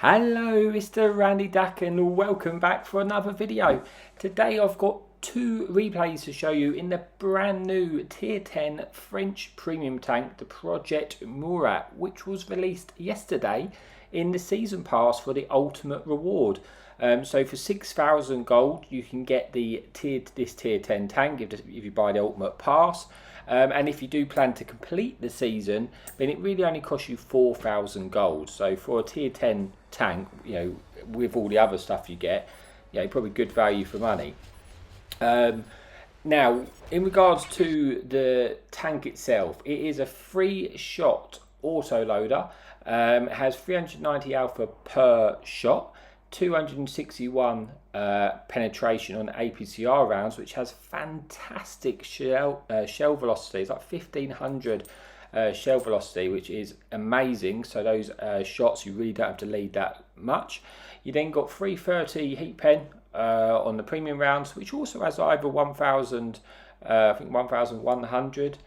Hello, Mr. Randy Duck, and welcome back for another video. Today I've got two replays to show you in the brand new Tier 10 French premium tank, the Projet Murat, which was released yesterday in the season pass for the ultimate reward. So for 6,000 gold you can get this tier 10 tank if you buy the ultimate pass. And if you do plan to complete the season, then it really only costs you 4,000 gold. So for a tier 10 tank, with all the other stuff you get, probably good value for money. Now, in regards to the tank itself, it is a 3-shot autoloader. It has 390 alpha per shot, 261 penetration on APCR rounds, which has fantastic shell velocity. It's like 1500 shell velocity, which is amazing. So those shots, you really don't have to lead that much. You then got 330 heat pen on the premium rounds, which also has either 1000, I think 1100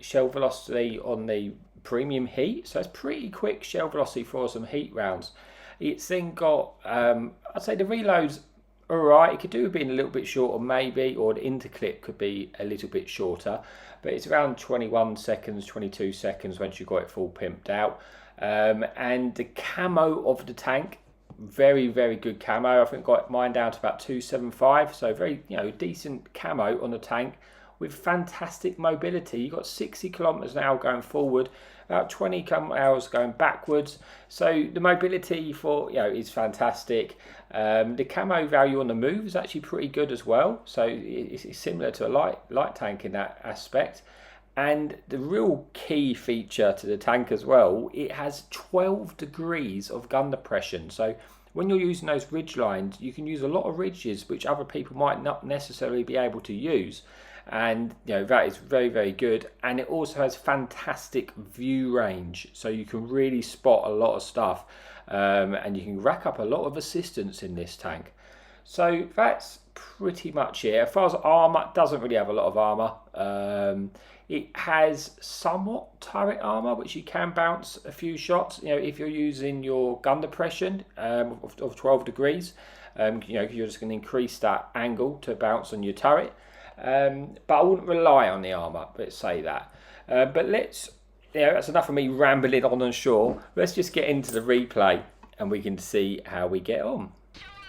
shell velocity on the premium heat. So it's pretty quick shell velocity for some heat rounds. It's then got, I'd say the reload's alright. It could do with being a little bit shorter maybe, or the interclip could be a little bit shorter. But it's around 21 seconds, 22 seconds once you've got it full pimped out. And the camo of the tank, very, very good camo. I think got mine down to about 275. So very, decent camo on the tank with fantastic mobility. You've got 60 kilometers an hour going forward, about 20 hours going backwards. So the mobility for is fantastic. The camo value on the move is actually pretty good as well. So it's similar to a light tank in that aspect. And the real key feature to the tank as well, it has 12 degrees of gun depression. So when you're using those ridge lines, you can use a lot of ridges which other people might not necessarily be able to use. And that is very, very good. And it also has fantastic view range, so you can really spot a lot of stuff, and you can rack up a lot of assistance in this tank. So that's pretty much it. As far as armor, it doesn't really have a lot of armor. It has somewhat turret armor, which you can bounce a few shots. If you're using your gun depression of 12 degrees, you're just going to increase that angle to bounce on your turret. But I wouldn't rely on the armour, let's say that. But that's enough of me rambling on and shore. Let's just get into the replay and we can see how we get on.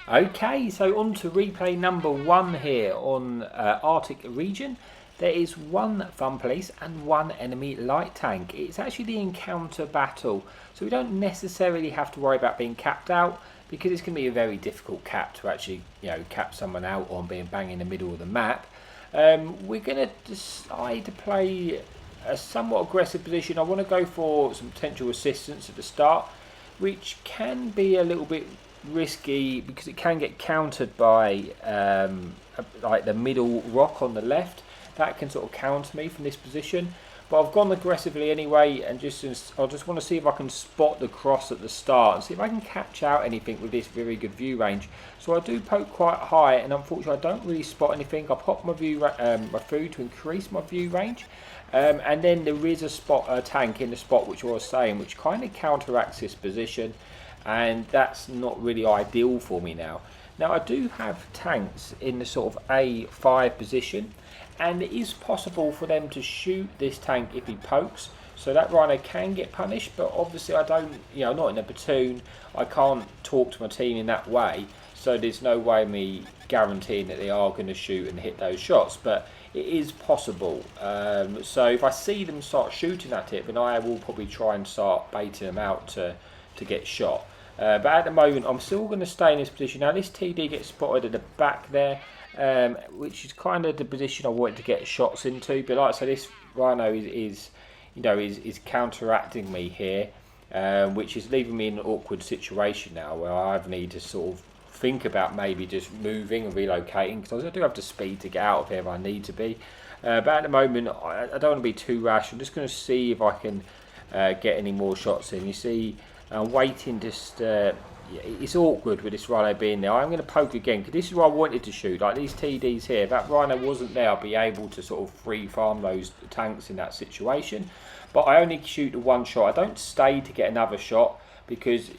Okay, so on to replay number 1 here on Arctic region. There is 1 fun police and 1 enemy light tank. It's actually the encounter battle, so we don't necessarily have to worry about being capped out, because it's going to be a very difficult cap to actually cap someone out on, being bang in the middle of the map. We're going to decide to play a somewhat aggressive position. I want to go for some potential assistance at the start, which can be a little bit risky because it can get countered by like the middle rock on the left. That can sort of counter me from this position. But I've gone aggressively anyway, and I just want to see if I can spot the cross at the start and see if I can catch out anything with this very good view range. So I do poke quite high, and unfortunately I don't really spot anything. I pop my my food to increase my view range, and then there is a tank in the spot which I was saying, which kind of counteracts this position, and that's not really ideal for me now. Now I do have tanks in the sort of A5 position, and it is possible for them to shoot this tank if he pokes, so that rhino can get punished. But obviously I don't, I'm not in a platoon, I can't talk to my team in that way, so there's no way me guaranteeing that they are going to shoot and hit those shots, but it is possible. So if I see them start shooting at it, then I will probably try and start baiting them out to get shot. But at the moment I'm still going to stay in this position. Now this TD gets spotted at the back there, which is kind of the position I wanted to get shots into. But like I said, this rhino is counteracting me here, which is leaving me in an awkward situation now where I need to sort of think about maybe just moving and relocating, because I do have the speed to get out of here if I need to be. But at the moment I don't want to be too rash. I'm just going to see if I can get any more shots in. You see, I'm waiting just it's awkward with this rhino being there. I'm going to poke again, because this is where I wanted to shoot, like these TDs here. If that rhino wasn't there, I'd be able to sort of free farm those tanks in that situation. But I only shoot the 1 shot. I don't stay to get another shot, because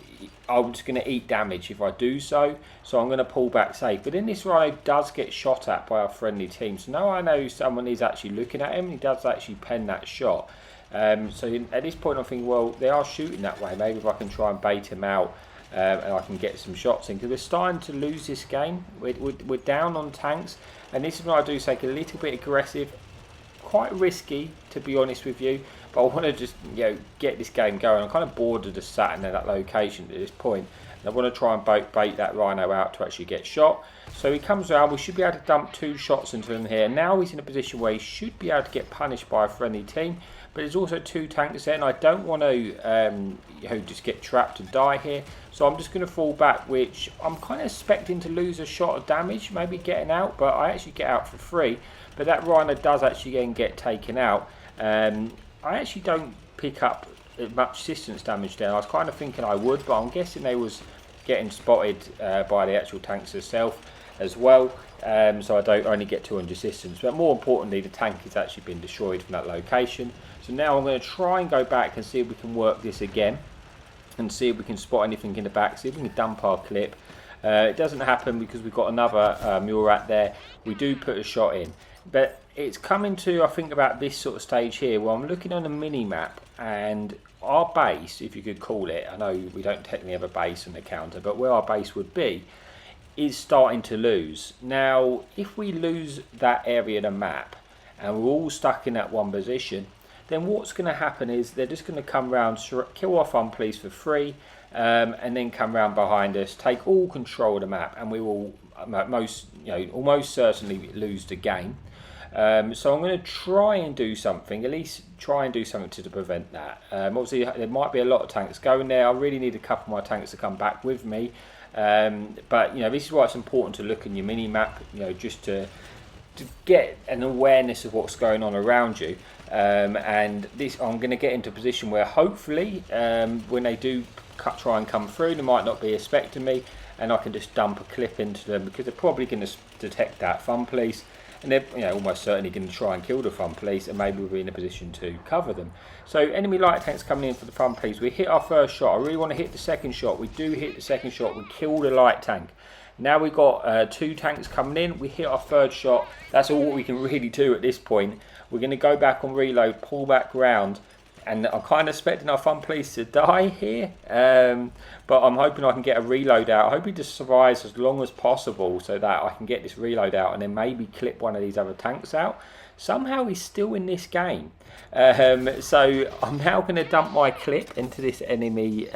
I'm just going to eat damage if I do so. So I'm going to pull back safe. But then this rhino does get shot at by our friendly team. So now I know someone is actually looking at him. He does actually pen that shot. So at this point I'm thinking, well, they are shooting that way. Maybe if I can try and bait him out and I can get some shots in. Because we're starting to lose this game. We're down on tanks. And this is what I do take a little bit aggressive. Quite risky, to be honest with you. But I want to just, get this game going. I'm kind of bored of just sat in that location at this point. And I want to try and bait that rhino out to actually get shot. So he comes around. We should be able to dump 2 shots into him here. Now he's in a position where he should be able to get punished by a friendly team. But there's also 2 tanks there, and I don't want to just get trapped and die here. So I'm just going to fall back, which I'm kind of expecting to lose a shot of damage, maybe getting out, but I actually get out for free. But that rhino does actually again get taken out. I actually don't pick up much distance damage there. I was kind of thinking I would, but I'm guessing they was getting spotted by the actual tanks itself as well. So I don't only get 200 distance. But more importantly, the tank has actually been destroyed from that location. So now I'm going to try and go back and see if we can work this again. And see if we can spot anything in the back. See if we can dump our clip. It doesn't happen because we've got another Murat there. We do put a shot in. But it's coming to, I think, about this sort of stage here where I'm looking on a mini-map and our base, if you could call it, I know we don't technically have a base on the counter, but where our base would be is starting to lose. Now, if we lose that area of the map and we're all stuck in that one position, then what's going to happen is they're just going to come round, kill our fun police for free, and then come round behind us, take all control of the map, and we will almost certainly lose the game. So I'm going to try and do something, at least try and do something to prevent that. Obviously, there might be a lot of tanks going there. I really need a couple of my tanks to come back with me. But this is why it's important to look in your mini map, just to get an awareness of what's going on around you. And this, I'm going to get into a position where hopefully, when they do try and come through, they might not be expecting me, and I can just dump a clip into them because they're probably going to detect that fun police. And they're almost certainly going to try and kill the fun police, and maybe we'll be in a position to cover them. So enemy light tanks coming in for the fun police. We hit our first shot. I really want to hit the second shot. We do hit the second shot. We kill the light tank. Now we've got 2 tanks coming in. We hit our third shot. That's all we can really do at this point. We're going to go back on reload, pull back round. And I'm kind of expecting our fun police to die here. But I'm hoping I can get a reload out. I hope he just survives as long as possible so that I can get this reload out and then maybe clip one of these other tanks out. Somehow he's still in this game. So I'm now going to dump my clip into this enemy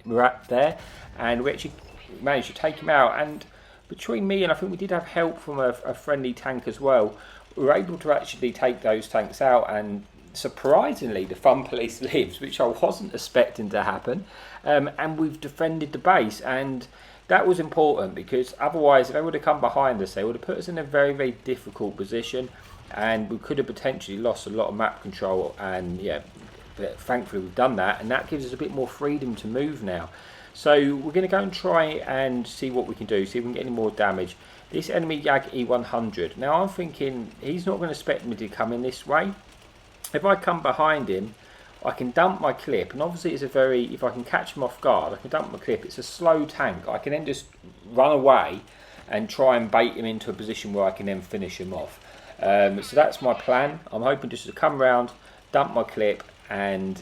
Murat there. And we actually managed to take him out. And between me and I think we did have help from a friendly tank as well, we were able to actually take those tanks out, and surprisingly the fun police lives, which I wasn't expecting to happen. And we've defended the base, and that was important because otherwise if they would have come behind us, they would have put us in a very, very difficult position, and we could have potentially lost a lot of map control. And but thankfully we've done that, and that gives us a bit more freedom to move now. So we're going to go and try and see what we can do, see if we can get any more damage. This enemy Jag E100, now I'm thinking he's not going to expect me to come in this way. If I come behind him, I can dump my clip, and obviously it's if I can catch him off guard, I can dump my clip. It's a slow tank. I can then just run away and try and bait him into a position where I can then finish him off. So that's my plan. I'm hoping just to come round, dump my clip, and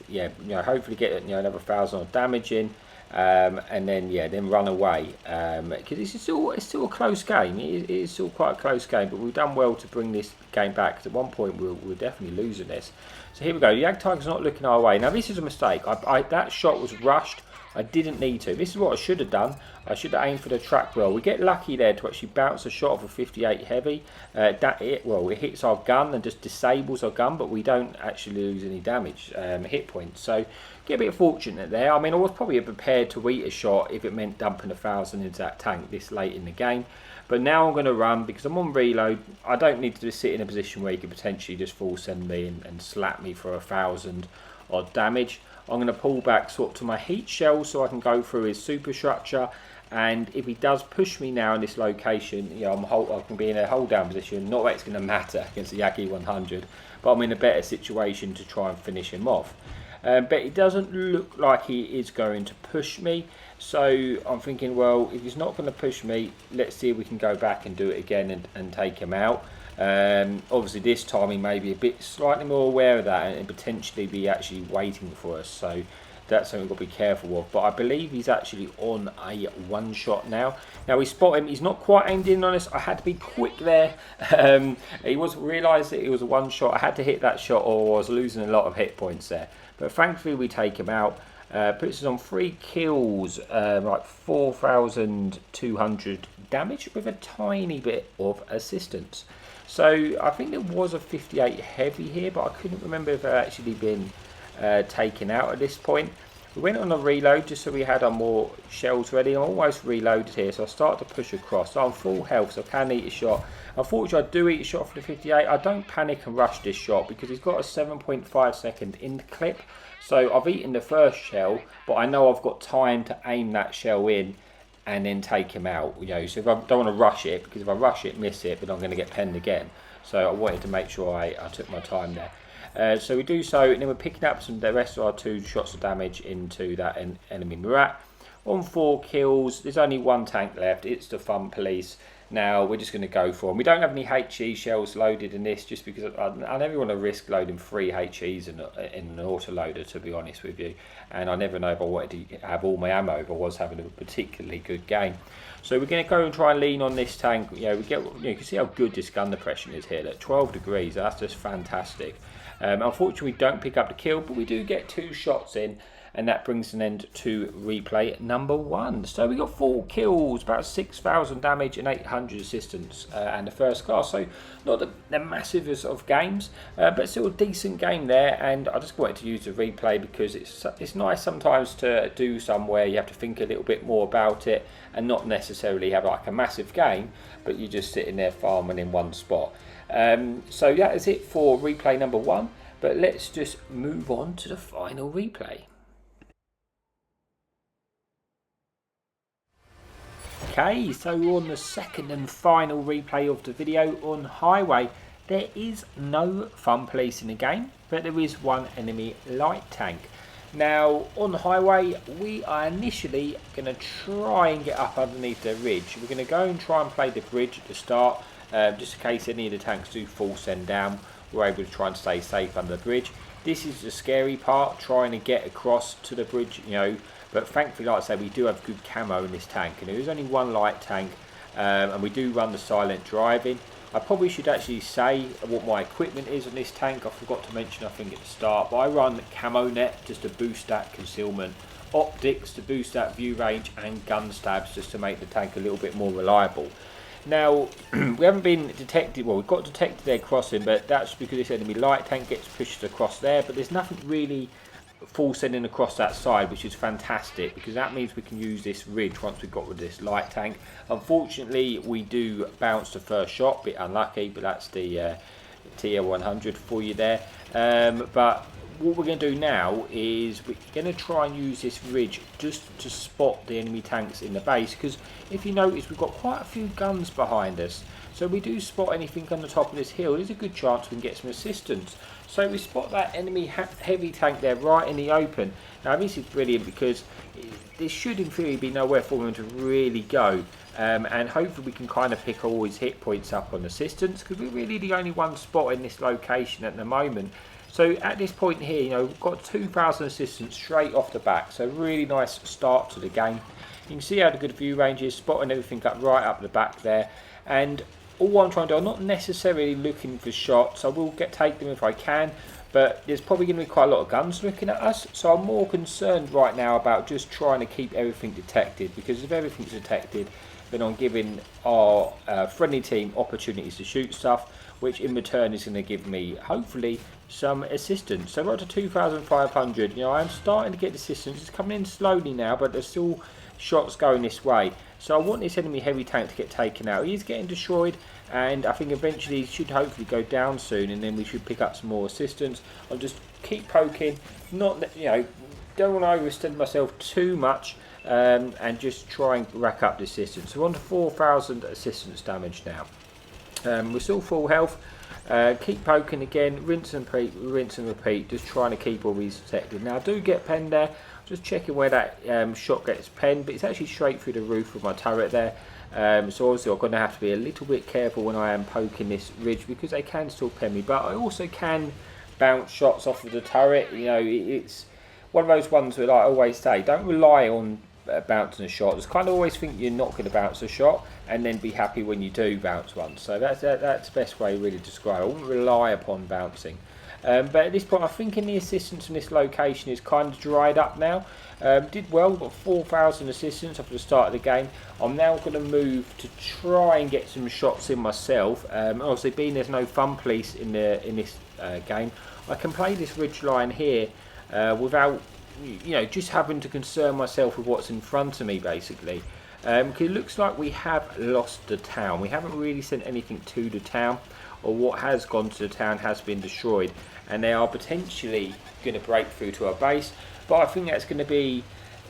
hopefully get another 1,000 of damage in. And then run away, because it's still a close game. It is still quite a close game, but we've done well to bring this game back, because at one point we're definitely losing this. So here we go. The Ag Tiger's not looking our way. Now this is a mistake. That shot was rushed. I didn't need to. This is what I should have done. I should have aimed for the track well. We get lucky there to actually bounce a shot off a 58 heavy. It hits our gun and just disables our gun, but we don't actually lose any damage, hit points. So get a bit fortunate there. I mean, I was probably prepared to eat a shot if it meant dumping 1,000 into that tank this late in the game. But now I'm going to run because I'm on reload. I don't need to just sit in a position where you could potentially just full send me and slap me for 1,000 odd damage. I'm going to pull back sort of to my heat shell so I can go through his superstructure. And if he does push me now in this location, I can be in a hold down position. Not that it's going to matter against the Yagi 100, but I'm in a better situation to try and finish him off. but it doesn't look like he is going to push me. So I'm thinking, well, if he's not going to push me, let's see if we can go back and do it again and take him out. Obviously this time he may be a bit slightly more aware of that and potentially be actually waiting for us, so that's something we've got to be careful of. But I believe he's actually on a one shot now. Now we spot him, he's not quite aimed in on us. I had to be quick there. He wasn't realised that it was a one shot. I had to hit that shot or I was losing a lot of hit points there. But thankfully we take him out. Puts us on 3 kills, like 4,200 damage with a tiny bit of assistance. So I think there was a 58 heavy here, but I couldn't remember if it had actually been taken out at this point. We went on a reload just so we had our more shells ready. I'm almost reloaded here, so I start to push across. So I'm full health, so I can eat a shot. Unfortunately, I do eat a shot for the 58. I don't panic and rush this shot because he's got a 7.5 second in the clip. So I've eaten the first shell, but I know I've got time to aim that shell in and then take him out. You know, so if I don't want to rush it, because if I rush it, miss it, then I'm going to get penned again. So I wanted to make sure I took my time there. So we do so, and then we're picking up the rest of our 2 shots of damage into that enemy Murat. On 4 kills, there's only 1 tank left. It's the Fun Police. Now we're just going to go for them. We don't have any HE shells loaded in this, just because I never want to risk loading 3 HEs in an autoloader, to be honest with you. And I never know if I wanted to have all my ammo if I was having a particularly good game. So we're going to go and try and lean on this tank. You know, you can see how good this gun depression is here. Look, 12 degrees. That's just fantastic. Unfortunately, we don't pick up the kill, but we do get 2 shots in. And that brings an end to replay number 1. So we got 4 kills, about 6,000 damage and 800 assistance, and the first class. So not the massivest of games, but still a decent game there. And I just wanted to use the replay because it's nice sometimes to do somewhere you have to think a little bit more about it and not necessarily have like a massive game, but you're just sitting there farming in one spot. So that is it for replay number 1. But let's just move on to the final replay. Okay, so we're on the second and final replay of the video on Highway. There is no Fun Police in the game, but there is 1 enemy light tank. Now, on the Highway, we are initially going to try and get up underneath the ridge. We're going to go and try and play the bridge at the start, just in case any of the tanks do fall send down. We're able to try and stay safe under the bridge. This is the scary part, trying to get across to the bridge, you know. But thankfully, like I say, we do have good camo in this tank. And there is only 1 light tank, and we do run the silent driving. I probably should actually say what my equipment is on this tank. I forgot to mention, I think, at the start. But I run camo net just to boost that concealment, optics to boost that view range, and gun stabs just to make the tank a little bit more reliable. Now, we haven't been detected, well, we've got detected there crossing, but that's because this enemy light tank gets pushed across there. But there's nothing really full sending across that side, which is fantastic because that means we can use this ridge once we've got rid of this light tank. Unfortunately, we do bounce the first shot, bit unlucky, but that's the TR100 for you there. But what we're going to do now is we're going to try and use this ridge just to spot the enemy tanks in the base, because if you notice, we've got quite a few guns behind us. So we do spot anything on the top of this hill, there's a good chance we can get some assistance. So we spot that enemy heavy tank there right in the open. Now this is brilliant because there should in theory be nowhere for him to really go. And hopefully we can kind of pick all his hit points up on assistance, because we're really the only one spot in this location at the moment. So at this point here, you know, we've got 2,000 assistance straight off the back. So really nice start to the game. You can see how the good view range is, spotting everything up right up the back there. And all I'm trying to do, I'm not necessarily looking for shots. I will take them if I can, but there's probably going to be quite a lot of guns looking at us. So I'm more concerned right now about just trying to keep everything detected, because if everything's detected, then I'm giving our friendly team opportunities to shoot stuff, which in return is going to give me, hopefully, some assistance. So we're up to 2,500. You know, I'm starting to get assistance. It's coming in slowly now, but there's still shots going this way. So I want this enemy heavy tank to get taken out. He is getting destroyed, and I think eventually he should hopefully go down soon, and then we should pick up some more assistance. I'll just keep poking, not, you know, don't want to overextend myself too much, and just try and rack up the assistance. So we're on to 4,000 assistance damage now. We're still full health. Keep poking again, rinse and repeat, just trying to keep all these protected. Now I do get penned there, just checking where that shot gets penned, but it's actually straight through the roof of my turret there. So obviously I'm going to have to be a little bit careful when I am poking this ridge, because they can still pen me, but I also can bounce shots off of the turret. You know, it's one of those ones where, like I always say, don't rely on bouncing a shot. Just kind of always think you're not going to bounce a shot, and then be happy when you do bounce one. So that's the best way really to describe it. I wouldn't rely upon bouncing. But at this point, I think the assistance in this location is kind of dried up now. Did well, got 4,000 assistance after the start of the game. I'm now going to move to try and get some shots in myself. Obviously, being there's no fun police in this game, I can play this ridge line here without, you know, just having to concern myself with what's in front of me, basically. Because it looks like we have lost the town. We haven't really sent anything to the town, or what has gone to the town has been destroyed, and they are potentially going to break through to our base. But I think that's going to be,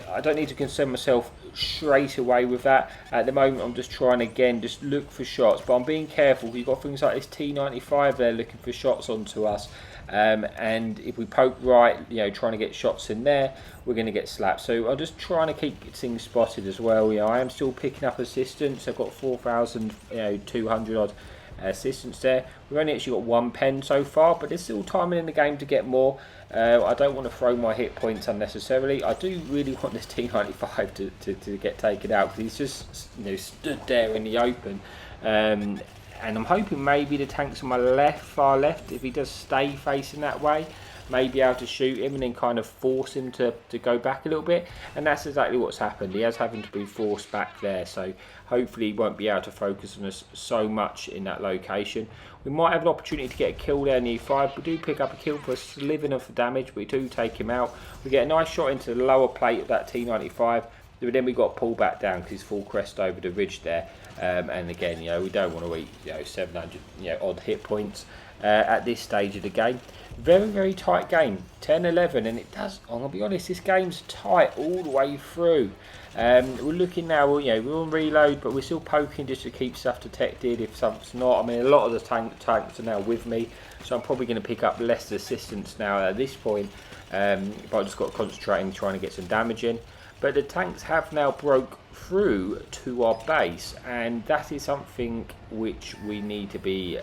I don't need to concern myself straight away with that. At the moment I'm just trying again, just look for shots, but I'm being careful. You've got things like this T95 there looking for shots onto us, and if we poke right, you know, trying to get shots in there, we're going to get slapped. So I'm just trying to keep things spotted as well. You know, I am still picking up assistance. I've got 4,200 odd assistance there. We've only actually got one pen so far, but there's still time in the game to get more. I don't want to throw my hit points unnecessarily. I do really want this T95 to get taken out, because he's just, you know, stood there in the open. And I'm hoping maybe the tank's on my left, far left, if he does stay facing that way, maybe able to shoot him and then kind of force him to go back a little bit. And that's exactly what's happened. He has having to be forced back there, so hopefully he won't be able to focus on us so much in that location. We might have an opportunity to get a kill there in the E5. We do pick up a kill for a sliving of damage. We do take him out. We get a nice shot into the lower plate of that T95. But then we got pulled back down because he's full crest over the ridge there. And again, you know, we don't want to eat, you know, 700, you know, odd hit points at this stage of the game. Very, very tight game, 10-11, and it does, I'm going to be honest, this game's tight all the way through. We're looking now, you know, we're on reload, but we're still poking just to keep stuff detected if something's not. I mean, a lot of the tanks are now with me, so I'm probably going to pick up less assistance now at this point, but I've just got to concentrate on trying to get some damage in. But the tanks have now broke through to our base, and that is something which we need to be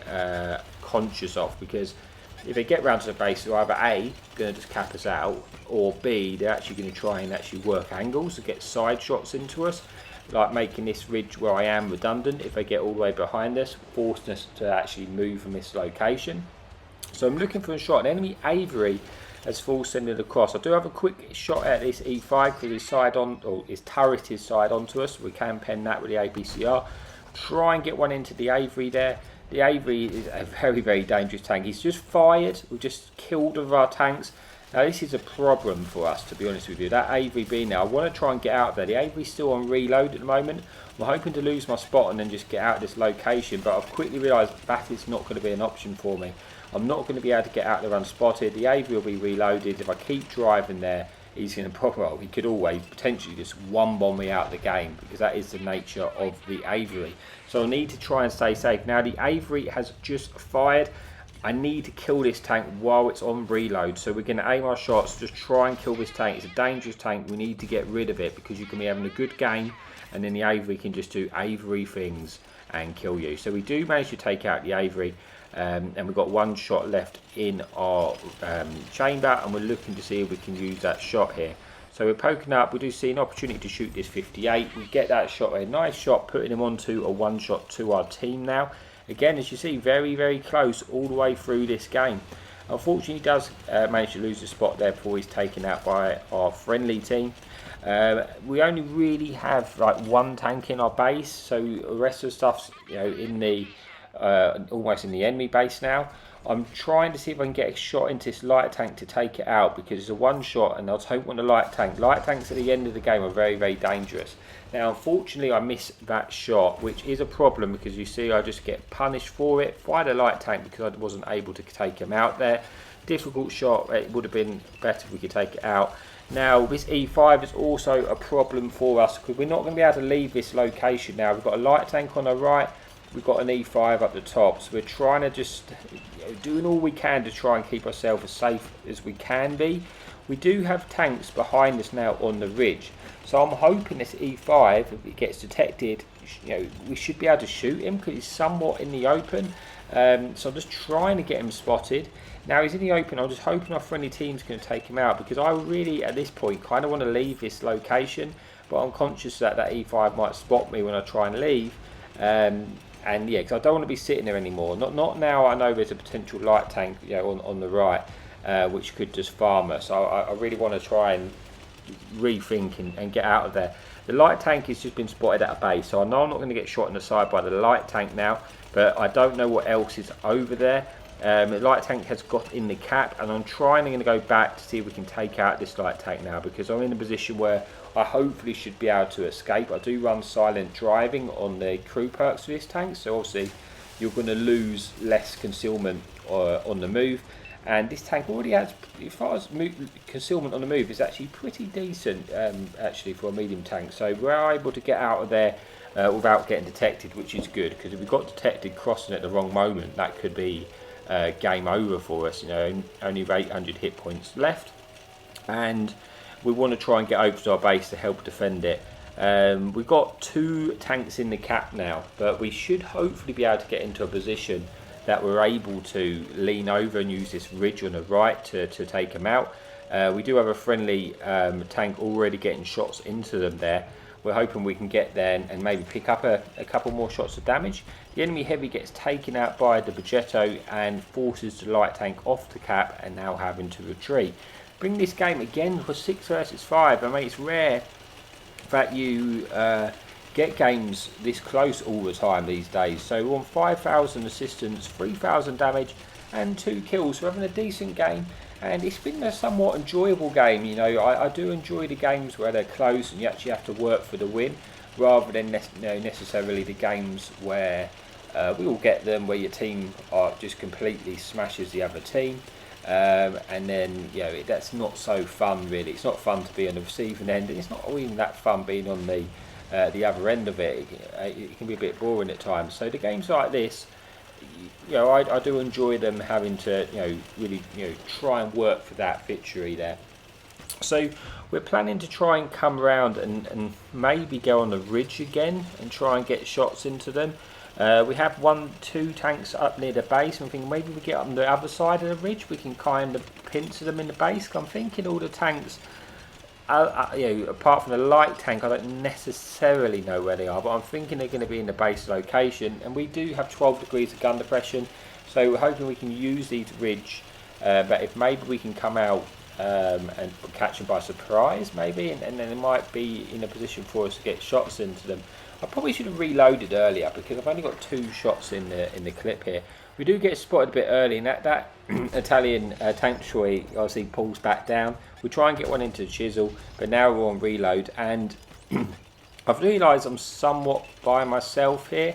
conscious of, because if they get round to the base, they're either A, going to just cap us out, or B, they're actually going to try and actually work angles to get side shots into us, like making this ridge where I am redundant if they get all the way behind us, forcing us to actually move from this location. So I'm looking for a shot. An enemy Avery has full sending across. I do have a quick shot at this E5 because his side on, or his turret is side onto us. We can pen that with the APCR. Try and get one into the Avery there. The Avery is a very, very dangerous tank. He's just fired. We've just killed one of our tanks. Now this is a problem for us, to be honest with you. That Avery being there, I want to try and get out of there. The Avery's still on reload at the moment. I'm hoping to lose my spot and then just get out of this location, but I've quickly realised that is not going to be an option for me. I'm not going to be able to get out there unspotted. The Avery will be reloaded. If I keep driving there, he's going to well, he could always potentially just one bomb me out of the game, because that is the nature of the Avery. So I need to try and stay safe. Now the Avery has just fired. I need to kill this tank while it's on reload. So we're going to aim our shots, just try and kill this tank. It's a dangerous tank. We need to get rid of it, because you can be having a good game and then the Avery can just do Avery things and kill you. So we do manage to take out the Avery. And we've got one shot left in our chamber, and we're looking to see if we can use that shot here. So we're poking up. We do see an opportunity to shoot this 58. We get that shot, a nice shot, putting him onto a one shot to our team now. Again, as you see, very, very close all the way through this game. Unfortunately, he does manage to lose the spot there before he's taken out by our friendly team. We only really have like one tank in our base, so the rest of the stuff's, you know, in the almost in the enemy base now. I'm trying to see if I can get a shot into this light tank to take it out, because it's a one shot and I don't want a light tank. Light tanks at the end of the game are very, very dangerous. Now unfortunately I missed that shot, which is a problem, because you see I just get punished for it. Fired a light tank because I wasn't able to take him out there. Difficult shot. It would have been better if we could take it out. Now this E5 is also a problem for us, because we're not going to be able to leave this location now. We've got a light tank on our right, we've got an E5 up the top, so we're trying to just doing all we can to try and keep ourselves as safe as we can be. We do have tanks behind us now on the ridge, so I'm hoping this E5, if it gets detected, we should be able to shoot him because he's somewhat in the open. So I'm just trying to get him spotted. Now he's in the open. I'm just hoping our friendly team's going to take him out, because I really, at this point, kind of want to leave this location, but I'm conscious that that E5 might spot me when I try and leave. And yeah, because I don't want to be sitting there anymore. Not now. I know there's a potential light tank, on the right, which could just farm us. So I really want to try and rethink and get out of there. The light tank has just been spotted at a base, so I know I'm not going to get shot in the side by the light tank now, but I don't know what else is over there. The light tank has got in the cap, and I'm trying to go back to see if we can take out this light tank now, because I'm in a position where I hopefully should be able to escape. I do run silent driving on the crew perks for this tank, so obviously you're going to lose less concealment on the move. And this tank already has, as far as concealment on the move, is actually pretty decent, actually, for a medium tank. So we're able to get out of there without getting detected, which is good, because if we got detected crossing at the wrong moment, that could be game over for us. Only 800 hit points left, and we want to try and get over to our base to help defend it. We've got 2 tanks in the cap now, but we should hopefully be able to get into a position that we're able to lean over and use this ridge on the right to take them out. We do have a friendly tank already getting shots into them there. We're hoping we can get there and maybe pick up a couple more shots of damage. The enemy heavy gets taken out by the Progetto and forces the light tank off the cap, and now having to retreat. Bring this game again for 6 versus 5. I mean, it's rare that you get games this close all the time these days. So we're on 5,000 assistance, 3,000 damage and 2 kills. We're having a decent game, and it's been a somewhat enjoyable game. I do enjoy the games where they're close and you actually have to work for the win, rather than necessarily the games where we all get them, where your team just completely smashes the other team. And then that's not so fun, really. It's not fun to be on the receiving end, and it's not even that fun being on the other end of it. It can be a bit boring at times. So the games like this, I do enjoy them, having to really try and work for that victory there. So we're planning to try and come around and maybe go on the ridge again and try and get shots into them. We have 2 tanks up near the base, and I'm thinking maybe we get up on the other side of the ridge, we can kind of pincer them in the base. I'm thinking all the tanks, apart from the light tank, I don't necessarily know where they are, but I'm thinking they're going to be in the base location. And we do have 12 degrees of gun depression, so we're hoping we can use these ridge, but if maybe we can come out and catch them by surprise, maybe, and then it might be in a position for us to get shots into them. I probably should have reloaded earlier, because I've only got 2 shots in the clip here. We do get spotted a bit early, and that Italian tank destroyer obviously pulls back down. We try and get one into the chisel, but now we're on reload, and I've realised I'm somewhat by myself here,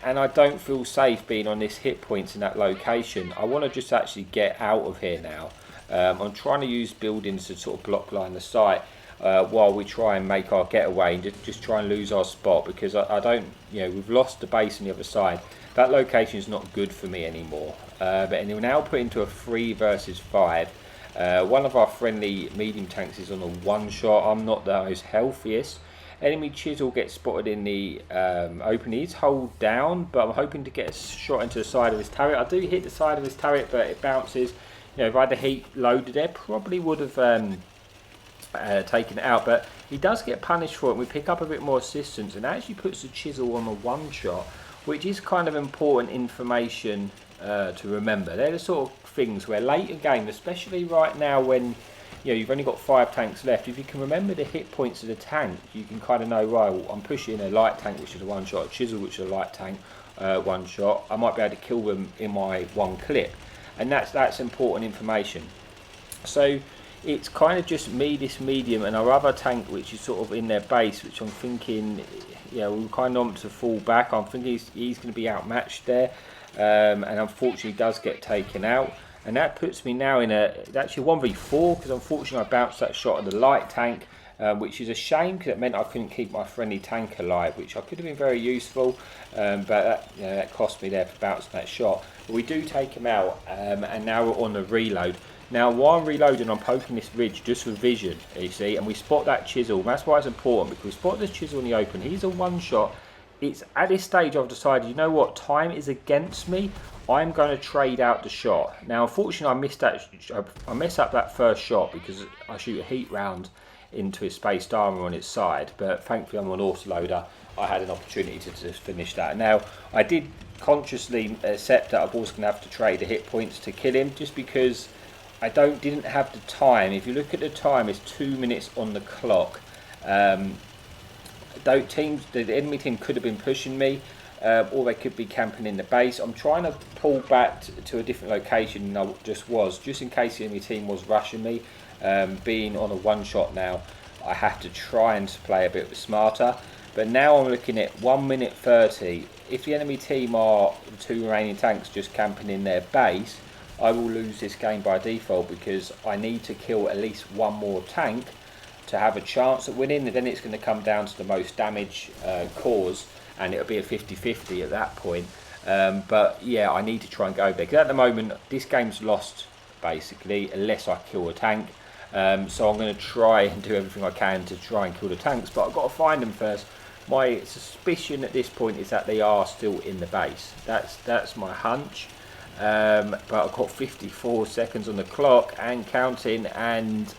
and I don't feel safe being on this hit points in that location. I want to just actually get out of here now. I'm trying to use buildings to sort of block line the site while we try and make our getaway and just try and lose our spot, because I don't, we've lost the base on the other side. That location is not good for me anymore. But we're now put into a 3 versus 5. One of our friendly medium tanks is on a 1 shot. I'm not the most healthiest. Enemy chisel gets spotted in the open. He's hold down, but I'm hoping to get a shot into the side of his turret. I do hit the side of his turret, but it bounces. If I had the heat loaded there, probably would have taken it out, but he does get punished for it. We pick up a bit more assistance, and actually puts the chisel on a 1 shot, which is kind of important information to remember. They're the sort of things where late in game, especially right now when you've only got 5 tanks left, if you can remember the hit points of the tank, you can kind of know, right, well, I'm pushing a light tank, which is a 1 shot, a chisel, which is a light tank, 1 shot. I might be able to kill them in my 1 clip, and that's important information. So it's kind of just me, this medium, and our other tank, which is sort of in their base, which I'm thinking, we kind of want to fall back. I'm thinking he's going to be outmatched there, and unfortunately does get taken out. And that puts me now in it's actually 1v4, because unfortunately I bounced that shot at the light tank, which is a shame because it meant I couldn't keep my friendly tank alive, which I could have been very useful, but that, that cost me there for bouncing that shot. But we do take him out, and now we're on the reload. Now, while I'm reloading, I'm poking this ridge just for vision, you see, and we spot that chisel. That's why it's important, because we spot this chisel in the open. He's a one-shot. It's at this stage I've decided, you know what, time is against me. I'm going to trade out the shot. Now, unfortunately, I messed up that first shot because I shoot a heat round into his spaced armour on its side. But thankfully, I'm on autoloader. I had an opportunity to just finish that. Now, I did consciously accept that I was going to have to trade the hit points to kill him, just because I didn't have the time. If you look at the time, it's 2 minutes on the clock. The enemy team could have been pushing me, or they could be camping in the base. I'm trying to pull back to a different location than I just was, just in case the enemy team was rushing me. Being on a one-shot now, I have to try and play a bit smarter. But now I'm looking at 1 minute 30. If the enemy team are the 2 remaining tanks just camping in their base, I will lose this game by default, because I need to kill at least one more tank to have a chance at winning, and then it's going to come down to the most damage caused, and it'll be a 50-50 at that point. But yeah, I need to try and go there, because at the moment this game's lost basically unless I kill a tank. So I'm going to try and do everything I can to try and kill the tanks, but I've got to find them first. My suspicion at this point is that they are still in the base. That's my hunch. But I've got 54 seconds on the clock and counting, and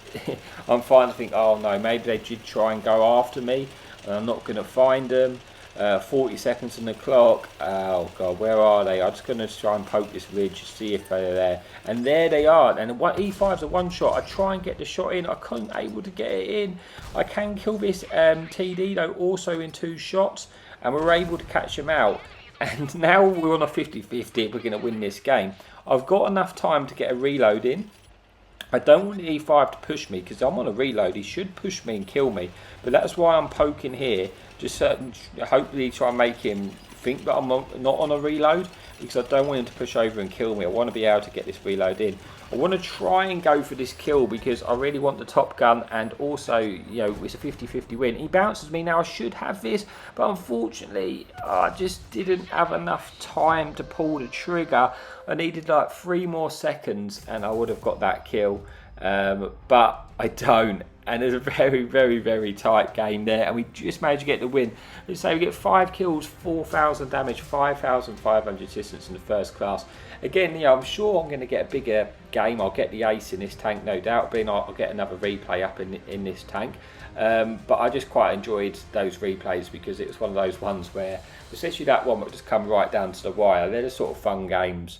I'm starting to think, oh no, maybe they did try and go after me and I'm not going to find them. 40 seconds on the clock. Oh god, where are they? I'm just going to try and poke this ridge, see if they're there, and there they are. And E5's a one shot. I try and get the shot in, I couldn't able to get it in. I can kill this TD though, also in 2 shots, and we're able to catch him out. And now we're on a 50-50, we're going to win this game. I've got enough time to get a reload in. I don't want the E5 to push me, because I'm on a reload. He should push me and kill me. But that's why I'm poking here. Just hopefully try and make him think that I'm not on a reload, because I don't want him to push over and kill me. I want to be able to get this reload in. I want to try and go for this kill, because I really want the top gun, and also, you know, it's a 50-50 win. He bounces me now. I should have this, but unfortunately I just didn't have enough time to pull the trigger. I needed like 3 more seconds and I would have got that kill, but I don't. And it's a very, very, very tight game there, and we just managed to get the win. Let's say we get 5 kills, 4,000 damage, 5,500 distance in the first class. Again, you know, I'm sure I'm going to get a bigger game. I'll get the ace in this tank, no doubt. Being I'll get another replay up in this tank. But I just quite enjoyed those replays, because it was one of those ones where, especially that one, would just come right down to the wire. They're the sort of fun games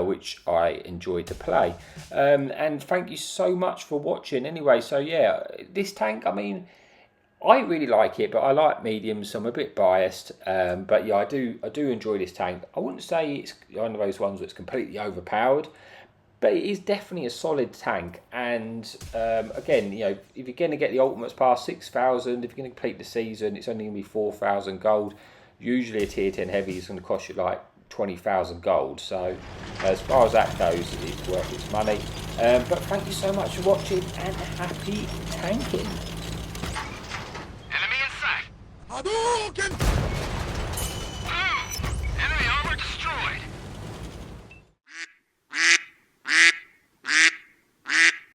which I enjoy to play. And thank you so much for watching anyway. So yeah, this tank, I mean, I really like it, but I like mediums, so I'm a bit biased. But yeah, I do enjoy this tank. I wouldn't say it's one of those ones that's completely overpowered, but it is definitely a solid tank. And again, you know, if you're going to get the ultimates past 6,000, if you're going to complete the season, it's only going to be 4,000 gold. Usually a tier 10 heavy is going to cost you like 20,000 gold, so as far as that goes, it's worth its money. But thank you so much for watching, and happy tanking. Enemy in sight. Hadouken!